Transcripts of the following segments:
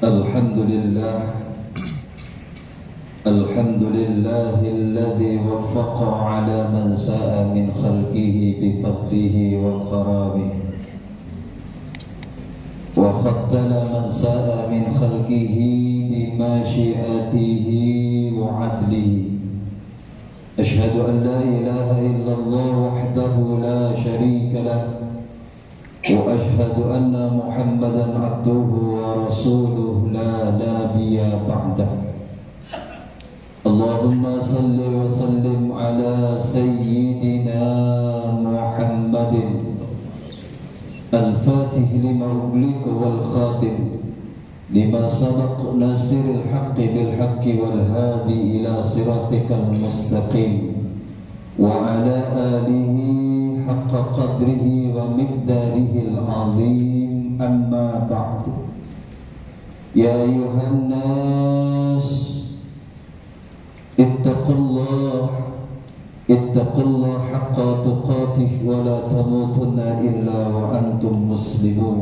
الحمد لله الحمد لله الذي وفق على من ساء من خلقه بفضله وكرامه وخذل من ساء من خلقه بمشيئته وعدله أشهد أن لا إله إلا الله وحده لا شريك له وأشهد أن محمدا عبده ورسوله لا نبي بعده اللهم صل وسلم على سيدنا محمد الفاتح لما أغلق والخاتم لما سبق ناصر الحق بالحق والهادي إلى صراطك المستقيم وعلى آله حق قدره ومقداره العظيم أما بعد يا أيها الناس اتقوا الله حق تقاته ولا تموتن إلا وأنتم مسلمون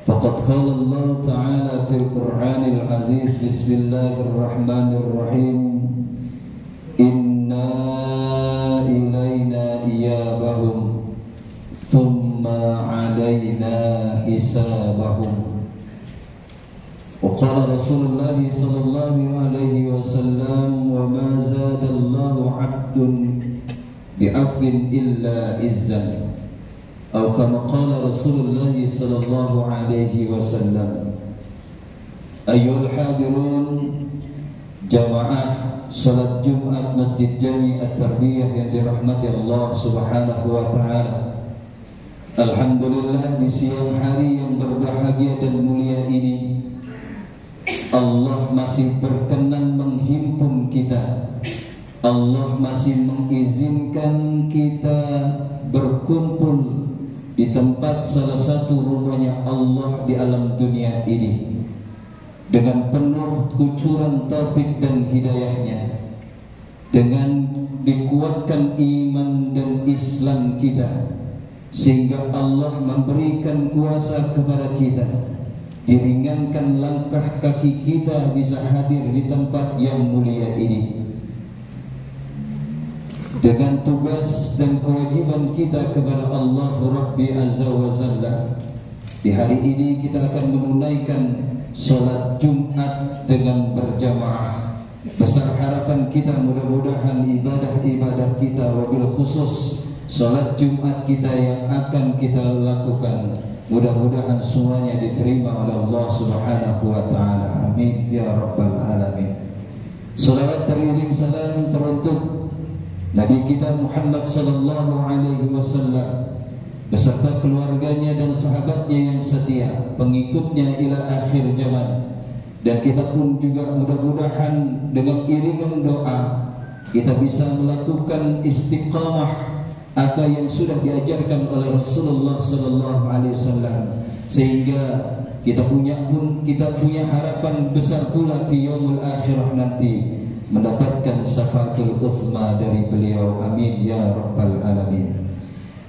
فقد قال الله تعالى في القرآن العزيز بسم الله الرحمن الرحيم إنا إلينا إيابهم ثم علينا حسابهم وقال رسول الله صلى الله عليه وسلم وما زاد الله عبد بعفو إلا عزا أو كما قال رسول الله صلى الله عليه وسلم أيها الحاضرون جماعة salat Jumat Masjid Jami At-Tarbiyah yang dirahmati Allah Subhanahu wa taala. Alhamdulillah di siang hari yang berbahagia dan mulia ini Allah masih berkenan menghimpun kita. Allah masih mengizinkan kita berkumpul di tempat salah satu rumahnya Allah di alam dunia ini dengan penuh kucuran taufik dan hidayahnya, dengan dikuatkan iman dan Islam kita, sehingga Allah memberikan kuasa kepada kita, diringankan langkah kaki kita bisa hadir di tempat yang mulia ini. Dengan tugas dan kewajiban kita kepada Allah Rabbi Azza wa Jalla, di hari ini kita akan menunaikan salat Jumat dengan berjamaah. Besar harapan kita mudah-mudahan ibadah-ibadah kita, wabil khusus salat Jumat kita yang akan kita lakukan, mudah-mudahan semuanya diterima oleh Allah Subhanahu wa taala. Amin ya rabbal alamin. Salawat teriring salam teruntuk Nabi kita Muhammad sallallahu alaihi wasallam beserta keluarganya dan sahabatnya yang setia, pengikutnya ila akhir zaman. Dan kita pun juga mudah-mudahan dengan iringan doa kita bisa melakukan istiqamah apa yang sudah diajarkan oleh Rasulullah sallallahu alaihi wasallam, sehingga kita punya harapan besar pula di yaumul akhirah nanti mendapatkan syafaatul uzma dari beliau. Amin ya rabbal alamin.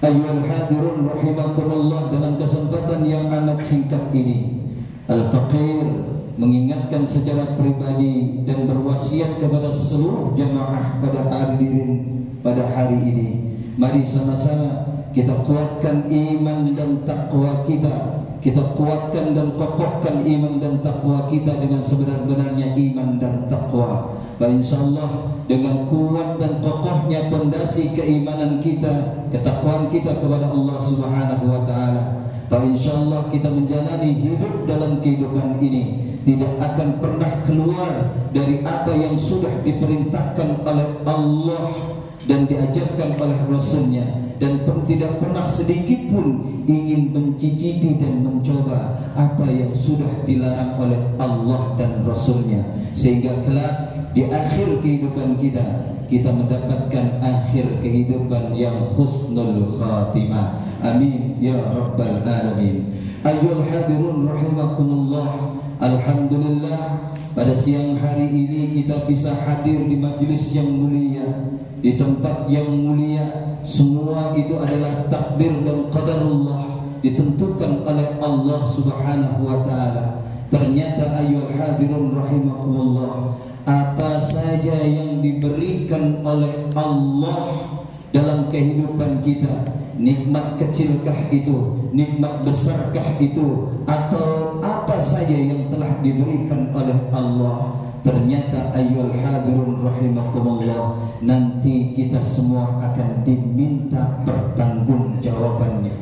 Ayyuhal hadirun rahimakumullah, dalam kesempatan yang amat singkat ini Al-Faqir mengingatkan secara pribadi dan berwasiat kepada seluruh jamaah pada hari ini. Mari sama-sama kita kuatkan iman dan takwa kita. Kita kuatkan dan kokohkan iman dan takwa kita dengan sebenar-benarnya iman dan takwa. Dan insyaallah dengan kuat dan kokohnya pondasi keimanan kita, ketakwaan kita kepada Allah Subhanahu wa taala, dan insyaallah kita menjalani hidup dalam kehidupan ini tidak akan pernah keluar dari apa yang sudah diperintahkan oleh Allah dan diajarkan oleh Rasulnya, dan tidak pernah sedikit pun ingin mencicipi dan mencoba apa yang sudah dilarang oleh Allah dan Rasulnya, sehingga kelak di akhir kehidupan kita mendapatkan akhir kehidupan yang husnul khatimah. Amin ya rabbal alamin. Ayyuhal hadirun rahimakumullah, alhamdulillah pada siang hari ini kita bisa hadir di majlis yang mulia, di tempat yang mulia. Semua itu adalah takdir dan qadarullah, ditentukan oleh Allah Subhanahu wa taala. Ternyata ayyuhal hadirun rahimakumullah, apa saja yang diberikan oleh Allah dalam kehidupan kita, nikmat kecilkah itu, nikmat besarkah itu, atau apa saja yang telah diberikan oleh Allah, ternyata ayyuhal hadirun rahimakumullah, nanti kita semua akan diminta pertanggungjawabannya.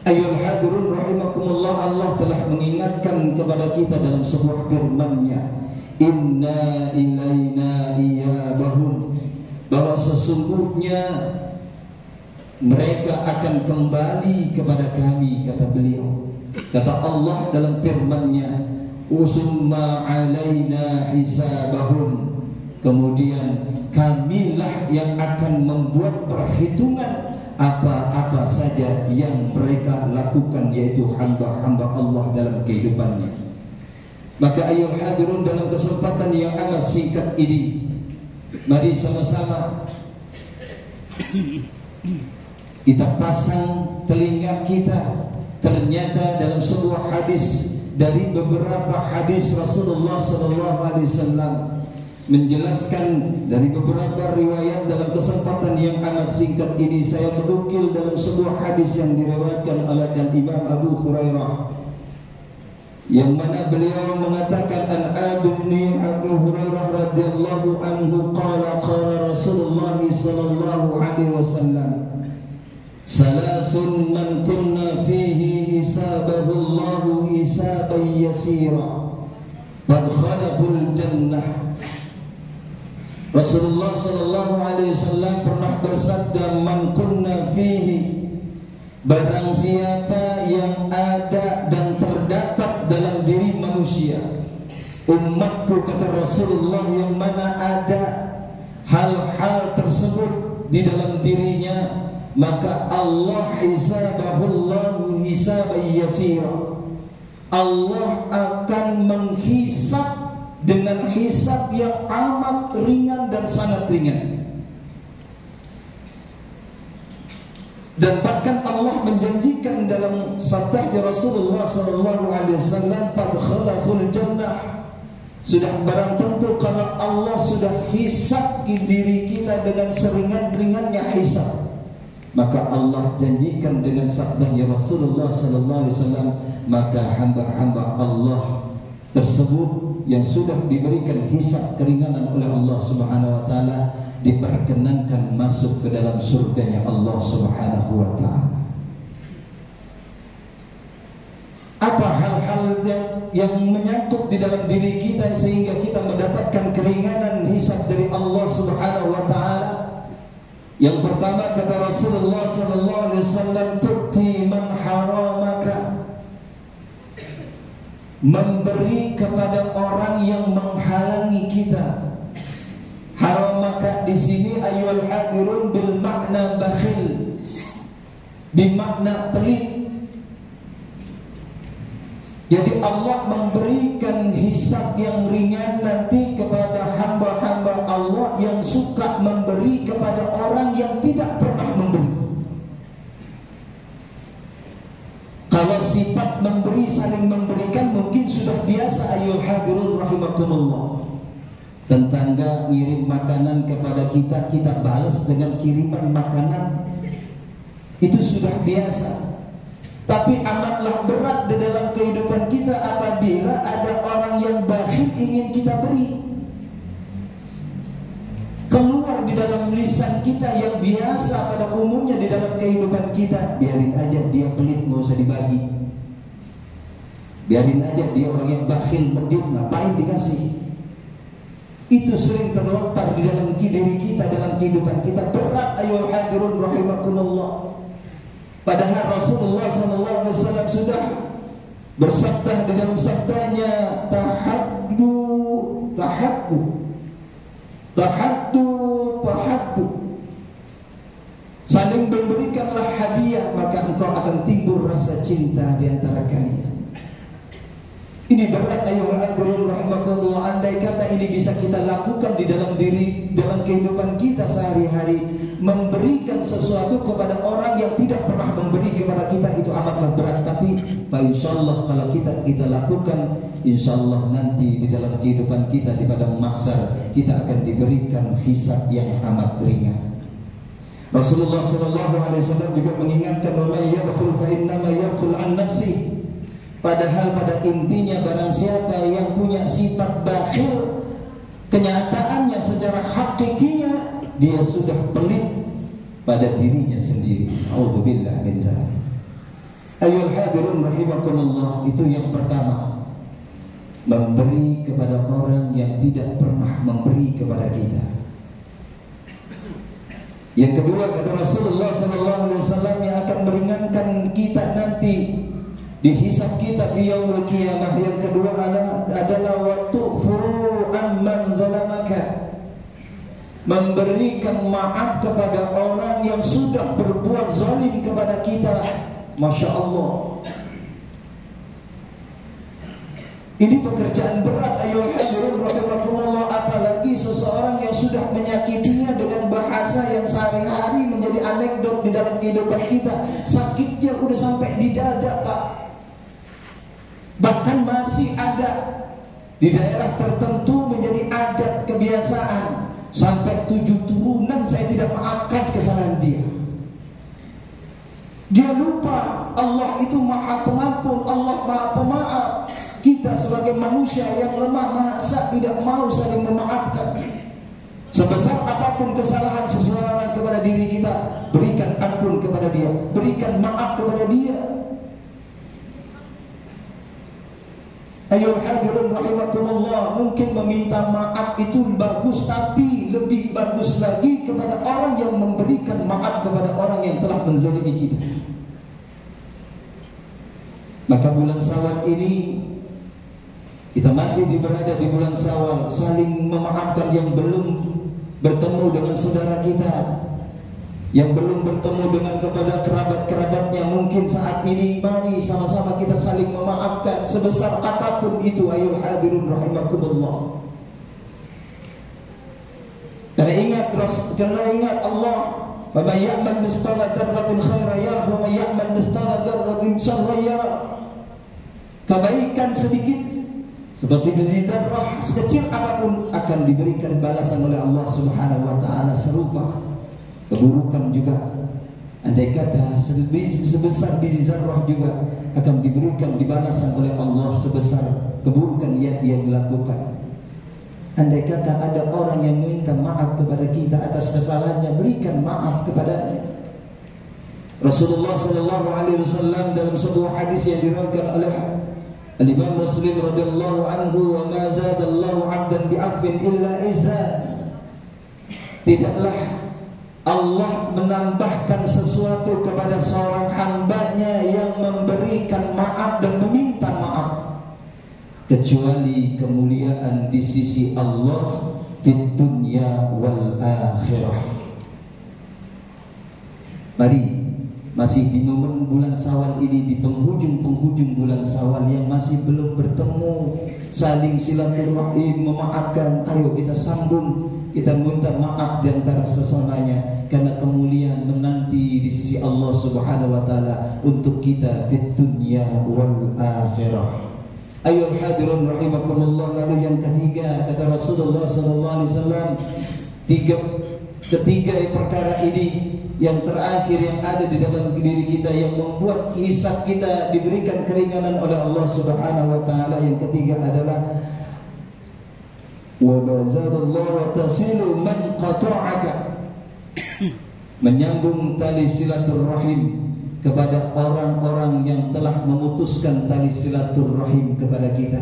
Ayyuhal hadirun rahimakumullah, Allah telah mengingatkan kepada kita dalam sebuah firman-Nya, inna ilaina iyabahum, bahwa sesungguhnya mereka akan kembali kepada kami, kata beliau. Kata Allah dalam firman-Nya, usumma alaina hisabahum, kemudian kamilah yang akan membuat perhitungan apa-apa saja yang mereka lakukan, yaitu hamba-hamba Allah dalam kehidupannya. Maka ayyuhal hadirun, dalam kesempatan yang amat singkat ini, mari sama-sama kita pasang telinga kita. Ternyata dalam sebuah hadis, dari beberapa hadis Rasulullah SAW menjelaskan dari beberapa riwayat, dalam kesempatan yang amat singkat ini saya menukil dalam sebuah hadis yang diriwayatkan oleh Imam Abu Hurairah, yang mana beliau mengatakan, an Abu Hurairah radhiyallahu anhu qala qala Rasulullah sallallahu alaihi wasallam, salasun man kunna fihi hisabahu Allahu hisaban yasira fadkhalahul jannah. Rasulullah sallallahu alaihi wasallam pernah bersabda, man kunna fihi, barang siapa yang ada dan terdapat dalam diri manusia, umatku kata Rasulullah, yang mana ada hal-hal tersebut di dalam dirinya, maka Allah hisabahullahu hisaban yasira, Allah akan menghisab dengan hisab yang amat ringan dan sangat ringan. Dan bahkan Allah menjanjikan dalam sabda Rasulullah SAW, fadkhalahul jannah, sudah barang tentu kalau Allah sudah hisab diri kita dengan seringan-ringannya hisab, maka Allah janjikan dengan sabda Rasulullah SAW, maka hamba-hamba Allah tersebut yang sudah diberikan hisab keringanan oleh Allah Subhanahu wa taala diperkenankan masuk ke dalam surganya Allah Subhanahu wa taala. Apa hal-hal yang menyangkut di dalam diri kita sehingga kita mendapatkan keringanan hisab dari Allah Subhanahu wa taala? Yang pertama kata Rasulullah sallallahu alaihi wasallam, tu'ti man haramaka, memberi kepada orang yang menghalangi kita. Haramaka di sini ayyuhal hadirun bil makna bakhil, bermakna pelit. Jadi Allah memberikan hisab yang ringan nanti kepada hamba-hamba Allah yang suka memberi kepada orang yang tidak pernah memberi. Kalau sifat memberi, saling memberikan mungkin sudah biasa ayyuhal hadirun rahimakumullah. Tetangga ngirim makanan kepada kita, kita balas dengan kiriman makanan, itu sudah biasa. Tapi amatlah berat di dalam kehidupan kita apabila ada orang yang bakhil ingin kita beri. Keluar di dalam lisan kita yang biasa pada umumnya di dalam kehidupan kita, biarin aja dia pelit, nggak usah dibagi. Biarin aja dia orang yang bakhil, mendiam, ngapain dikasih. Itu sering terlontar di dalam diri kita, dalam kehidupan kita. Berat ayyuhal hadirun rahimakumullah. Padahal Rasulullah SAW sudah bersabda di dalam sabdanya, tahaddu tahaddu tahaddu tahaddu, saling memberikanlah hadiah maka engkau akan timbul rasa cinta di antara kalian. Ini berat ayuhal hadirin rahimakumullah. Andai kata ini bisa kita lakukan di dalam kehidupan kita sehari-hari, memberikan sesuatu kepada orang yang tidak pernah memberi kepada kita, itu amatlah berat. Tapi insyaallah kalau kita lakukan, insyaallah nanti di dalam kehidupan kita di padang mahsyar kita akan diberikan hisab yang amat ringan. Rasulullah SAW juga mengingatkan, "Wa may yabkhul fa innama yabkhul an nafsihi." Padahal pada intinya barang siapa yang punya sifat bakhil, kenyataannya secara hakikinya dia sudah pelit pada dirinya sendiri. A'udzubillah min dzalik. Ayyuhal hadirun rahimakumullah, itu yang pertama, memberi kepada orang yang tidak pernah memberi kepada kita. Yang kedua, kata Rasulullah SAW, yang akan meringankan kita nanti di hisab kita fi yaumil qiyamah, yang kedua adalah waktu amman zalamaka, memberikan maaf kepada orang yang sudah berbuat zalim kepada kita. Masya Allah, ini pekerjaan berat ayuhal hadirin rahimakumullah, apalagi seseorang yang sudah menyakitinya dengan bahasa yang sehari-hari menjadi anekdot di dalam kehidupan kita. Sakitnya udah sampai di dada, Pak. Bahkan masih ada di daerah tertentu menjadi adat kebiasaan, sampai 7 turunan saya tidak maafkan kesalahan dia. Dia lupa Allah itu Maha Pengampun, Allah Maha Pemaaf. Kita sebagai manusia yang lemah masa tidak mau saling memaafkan. Sebesar apapun kesalahan seseorang kepada diri kita, berikan ampun kepada dia, berikan maaf kepada dia. Ayyuhal hadirun rahimakumullah, mungkin meminta maaf itu bagus, tapi lebih bagus lagi kepada orang yang memberikan maaf kepada orang yang telah menzalimi kita. Maka bulan Syawal ini, kita masih berada di bulan Syawal, saling memaafkan yang belum bertemu dengan saudara kita, yang belum bertemu dengan kepada kerabat-kerabatnya. Mungkin saat ini mari sama-sama kita saling memaafkan sebesar apapun itu ayuhal hadirun rahimakumullah. Karena ingat Allah, "Wa may ya'mal mithqala dzarratin khairan yarah wa may ya'mal mithqala dzarratin syarran yarah." Kebaikan sedikit seperti biji zarrah, sekecil apapun, akan diberikan balasan oleh Allah Subhanahu wa taala serupa. Keburukan juga, andai kata sebesar biji zarrah, juga akan diberikan balasan oleh Allah sebesar keburukan yang dia lakukan. Andai kata ada orang yang meminta maaf kepada kita atas kesalahannya, berikan maaf kepadanya. Rasulullah SAW dalam sebuah hadis yang diriwayatkan oleh Al-Imam Muslim radhiyallahu anhu, "Wa ma zadallahu 'abdan bi'afwin illa izzan." Tidaklah Allah menambahkan sesuatu kepada seorang hambanya yang memberikan maaf dan meminta maaf, kecuali kemuliaan di sisi Allah fid dunya wal akhirah. Mari, masih di momen bulan Syawal ini, di penghujung bulan Syawal yang masih belum bertemu, saling silaturahim, memaafkan. Ayo kita sambung, kita minta maaf di antara sesamanya, karena kemuliaan menanti di sisi Allah Subhanahu wa taala untuk kita di dunia wal akhirah. Ayyuhal hadirun rahimakumullah. Lalu yang ketiga, kata Rasulullah SAW, ketiga perkara ini yang terakhir yang ada di dalam diri kita, yang membuat hisab kita diberikan keringanan oleh Allah Subhanahu wa taala. Yang ketiga adalah wa bazallahu wa tasilu man qata'aka, menyambung tali silaturahim kepada orang-orang yang telah memutuskan tali silaturahim kepada kita.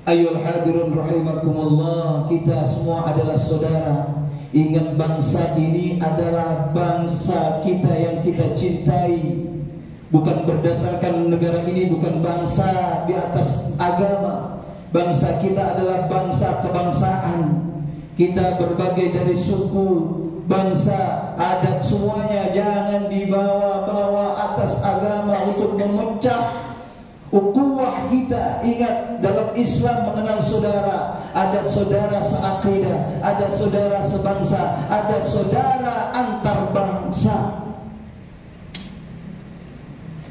Ayyuhal hadirun rahimakumullah, kita semua adalah saudara. Ingat, bangsa ini adalah bangsa kita yang kita cintai. Bukan berdasarkan negara ini, bukan bangsa di atas agama. Bangsa kita adalah bangsa kebangsaan. Kita berbagai dari suku, bangsa, adat, semuanya jangan dibawa-bawa atas agama untuk memecah, ukhuwah kita. Ingat, dalam Islam mengenal saudara. Ada saudara seakidah, ada saudara sebangsa, ada saudara antar bangsa.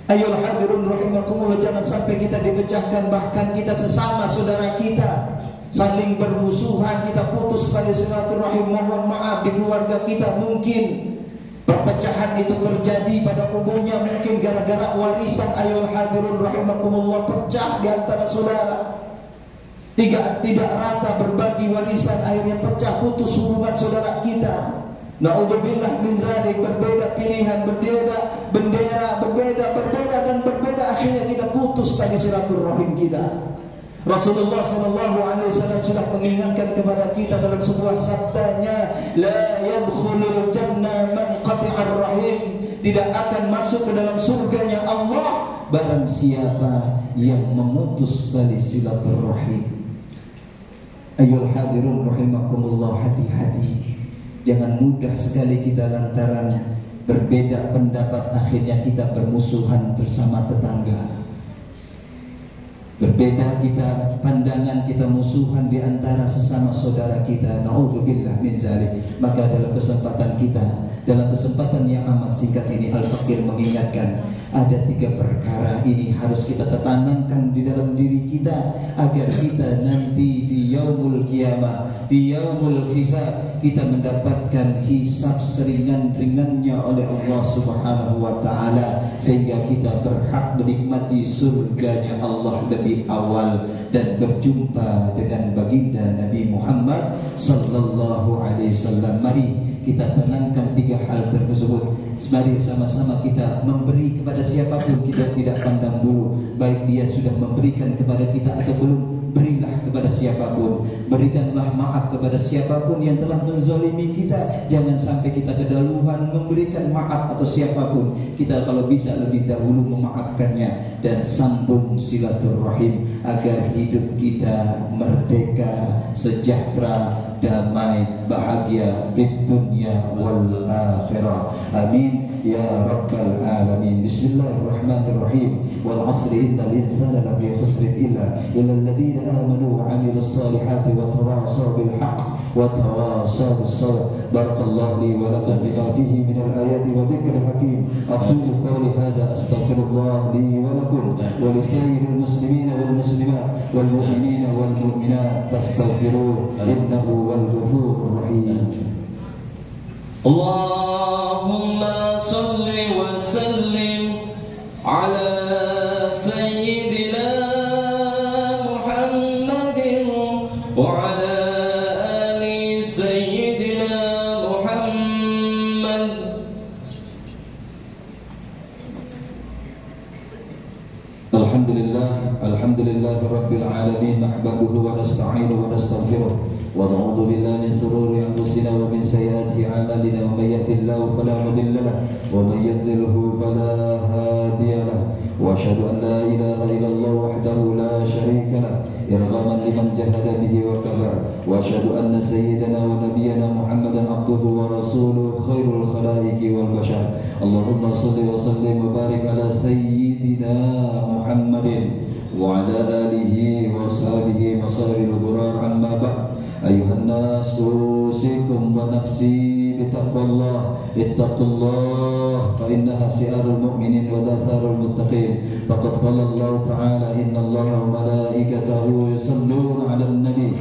Ayolah hadirun rahimakumullah, jangan sampai kita dipecahkan. Bahkan kita sesama saudara kita saling bermusuhan, kita putus tali silaturahim. Mohon maaf, di keluarga kita mungkin perpecahan itu terjadi pada umumnya mungkin gara-gara warisan. Ayolah hadirun rahimakumullah, pecah di antara saudara. Tidak rata berbagi warisan, akhirnya pecah, putus hubungan saudara kita. Na'udzubillah min zalik. Berbeda pilihan, berbeda bendera, berbeda dan berbeda, akhirnya kita putus tali silaturahim kita. Rasulullah SAW sudah mengingatkan kepada kita dalam sebuah sabdanya, la yadkhulul jannah man qati'ar rahim. Tidak akan masuk ke dalam surganya Allah barang siapa yang memutus tali silaturahim. Ayyuhal hadirun rahimakumullah, hati-hati. Jangan mudah sekali kita lantaran berbeda pendapat akhirnya kita bermusuhan bersama tetangga. Berbeda kita pandangan, kita musuhan di antara sesama saudara kita. Na'udzubillah min zalik. Maka dalam kesempatan kita, dalam kesempatan yang amat singkat ini, Al-Fakir mengingatkan ada 3 perkara ini harus kita tanamkan di dalam diri kita agar kita nanti di yaumul qiyamah, di yaumul hisab, kita mendapatkan hisab seringan-ringannya oleh Allah Subhanahu wa taala, sehingga kita berhak menikmati surganya Allah lebih awal dan berjumpa dengan baginda Nabi Muhammad sallallahu alaihi wasallam. Mari kita tenangkan 3 hal tersebut. Mari sama-sama kita memberi kepada siapapun, kita tidak pandang dulu baik dia sudah memberikan kepada kita atau belum. Berilah kepada siapapun, berikanlah maaf kepada siapapun yang telah menzalimi kita. Jangan sampai kita kedahuluan memberikan maaf atau siapapun. Kita kalau bisa lebih dahulu memaafkannya dan sambung silaturahim agar hidup kita merdeka, sejahtera, damai, bahagia di dunia wal akhirah. Amin ya rabbal alamin. Bismillahirrahmanirrahim. Wal 'asri innal insana lafi khusrin illa alladziina amanu wa 'amilus salihati wa tawassaw bil haqq wa tawassaw bis sabr. Barakallahu li wa lakum bima fihi min al ayati wa dhikril hakim. Aqulu qawli hadha astaghfirullah li wa lakum wa li sayyidil muslimin wal muslimat wal mu'minin wal mu'minat fastaghfiruhu innahu wal ghafurur rahim. Allahumma salli wa sallim ala sayyidina Muhammadin wa ala ali sayyidina Muhammad. Alhamdulillah rabbil alamin, nahmaduhu wa nasta'inuhu wa nastaghfiruh wa na'udzu billahi min shururi anfusina wa min sayyiati a'malina. Man yahdihillahu fala mudilla lahu wa man yudlilhu fala hadiya lahu. Wa asyhadu an la ilaha illallah wahdahu la syarika lahu irghaman liman jahada bihi wa kafar. Wa asyhadu anna sayyidana wa nabiyyana Muhammadan abduhu wa rasuluhu khairul khalaiqi wal bashar. Allahumma shalli wa sallim wa barik ala sayyidina Muhammadin wa ala alihi wa sahbihi wa sahbihi al-ghurar. Amma ba'd. Ayuhan nas, usikum wa nafsi bitaqwallah. Ittaqullah fa innaha si'arul mu'minin wa datharul muttaqin. Faqad qala Allah ta'ala innallaha wa malaikatahu yusalluna 'alan nabi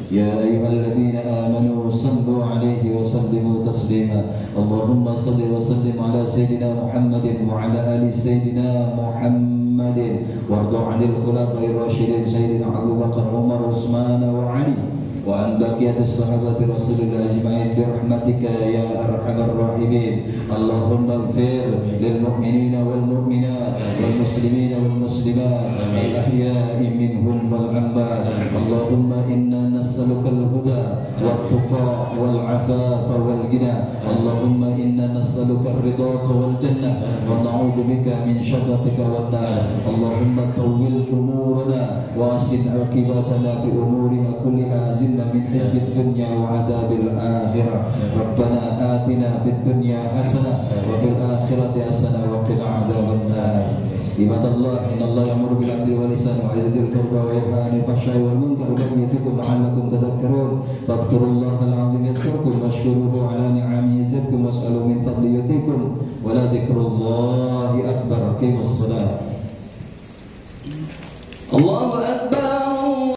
ya ayyuhalladzina amanu sallu 'alaihi wa sallimu taslima. Allahumma salli wa sallim ala sayyidina Muhammadin wa ala ali sayyidina Muhammadin warḍa 'anil khulafa'ir rasyidin sayyidina Abu Bakar, Umar, Utsman wa Ali wa an baqiyatis sahabati Rasulillah ajma'in bi rahmatika ya arhamar rahimin. Allahumma ighfir lil mu'minina wal mu'minat wal muslimina wal muslimat al ahya'i minhum wal amwat. Allahumma inna nas'aluka al huda wat tuqa wal 'afafa wal ghina. Allahumma inna nas'aluka ar-ridha wal jannah wa na'udzu bika min syarratika wan nar. Allahumma tawwil umurana wa asin 'aqibatana fi umurina kulliha min hizbid dunya wa adabil akhirah. Rabbana atina fid dunya hasanah wa fil akhirati hasanah wa qina adzaban nar. Ibadallah, innallaha ya'muru bil 'adli والإحسان وإيتاء ذي القربى وينهى عن الفحشاء والمنكر والبغي يعظكم لعلكم تذكرون فاذكروا الله العظيم يذكركم واشكروه على نعمه يزدكم واسألوا من فضله يؤتكم ولذكر الله أكبر. أقيموا الصلاة. الله أكبر.